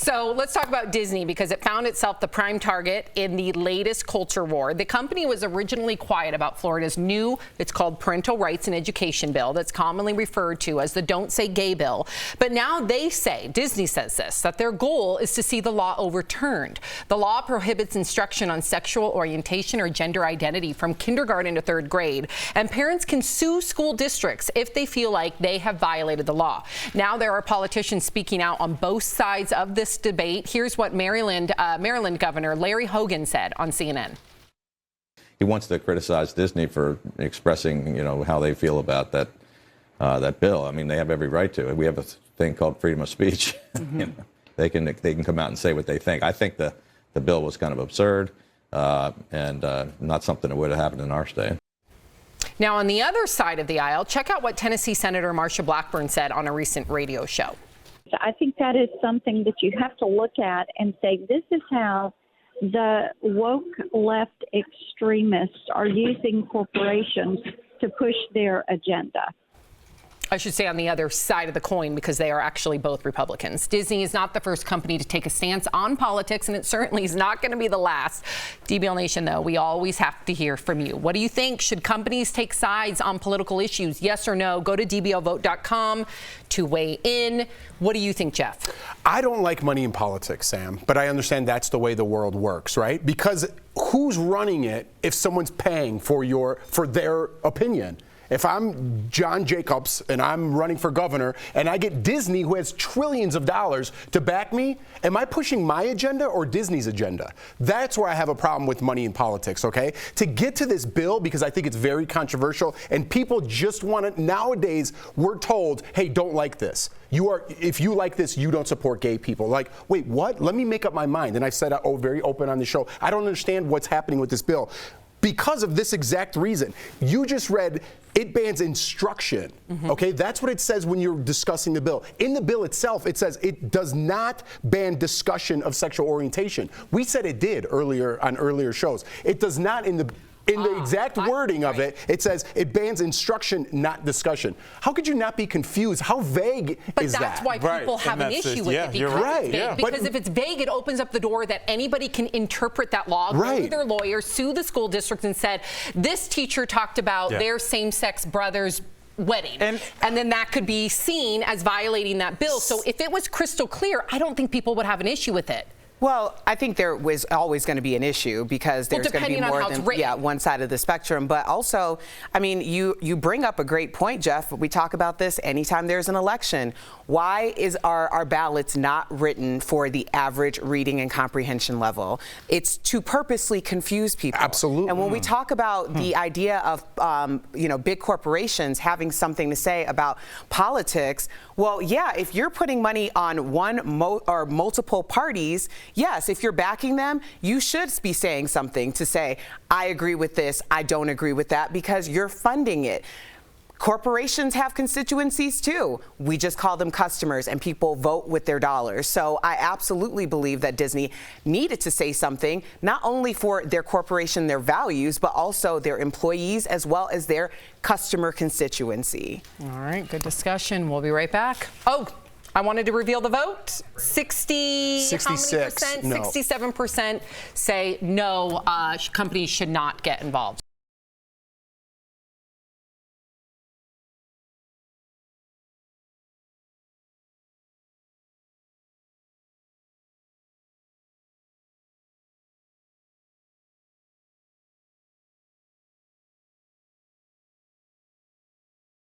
So let's talk about Disney because it found itself the prime target in the latest culture war. The company was originally quiet about Florida's new, it's called Parental Rights and Education Bill, that's commonly referred to as the Don't Say Gay Bill. But now they say, Disney says this, that their goal is to see the law overturned. The law prohibits instruction on sexual orientation or gender identity from kindergarten to third grade, and parents can sue school districts if they feel like they have violated the law. Now there are politicians speaking out on both sides of this debate. Here's what Maryland Governor Larry Hogan said on CNN. He wants to criticize Disney for expressing, how they feel about that bill. I mean, they have every right to. We have a thing called freedom of speech. Mm-hmm. They can come out and say what they think. I think the bill was kind of absurd and not something that would have happened in our state. Now, on the other side of the aisle, check out what Tennessee Senator Marsha Blackburn said on a recent radio show. I think that is something that you have to look at and say, this is how the woke left extremists are using corporations to push their agenda. I should say on the other side of the coin, because they are actually both Republicans. Disney is not the first company to take a stance on politics, and it certainly is not going to be the last. DBL Nation, though, we always have to hear from you. What do you think? Should companies take sides on political issues? Yes or no? Go to dblvote.com to weigh in. What do you think, Jeff? I don't like money in politics, Sam, but I understand that's the way the world works, right? Because who's running it if someone's paying for their opinion? If I'm John Jacobs and I'm running for governor and I get Disney, who has trillions of dollars, to back me, am I pushing my agenda or Disney's agenda? That's where I have a problem with money in politics, okay? To get to this bill, because I think it's very controversial and people just want it. Nowadays, we're told, hey, don't like this. If you like this, you don't support gay people. Like, wait, what? Let me make up my mind. And I said, very open on the show, I don't understand what's happening with this bill. Because of this exact reason. You just read it bans instruction. Okay, that's what it says when you're discussing the bill. In the bill itself, it says it does not ban discussion of sexual orientation. We said it did earlier on earlier shows. It does not in the exact wording of it, it says it bans instruction, not discussion. How could you not be confused? How vague is that? But that's why people have an issue with it. You're right. Because if it's vague, it opens up the door that anybody can interpret that law, go to their lawyer, sue the school district and said, this teacher talked about their same-sex brother's wedding. And then that could be seen as violating that bill. So if it was crystal clear, I don't think people would have an issue with it. Well, I think there was always going to be an issue because there's going to be more than one side of the spectrum. But also, I mean, you bring up a great point, Jeff. We talk about this anytime there's an election. Why is our ballots not written for the average reading and comprehension level? It's to purposely confuse people. Absolutely. And when we talk about the idea of big corporations having something to say about politics, well, yeah, if you're putting money on one or multiple parties, yes, if you're backing them, you should be saying something to say, I agree with this, I don't agree with that, because you're funding it. Corporations have constituencies too. We just call them customers, and people vote with their dollars. So I absolutely believe that Disney needed to say something, not only for their corporation, their values, but also their employees as well as their customer constituency. All right, good discussion. We'll be right back. Oh, I wanted to reveal the vote. 66. How many percent? No. 67% say no, companies should not get involved.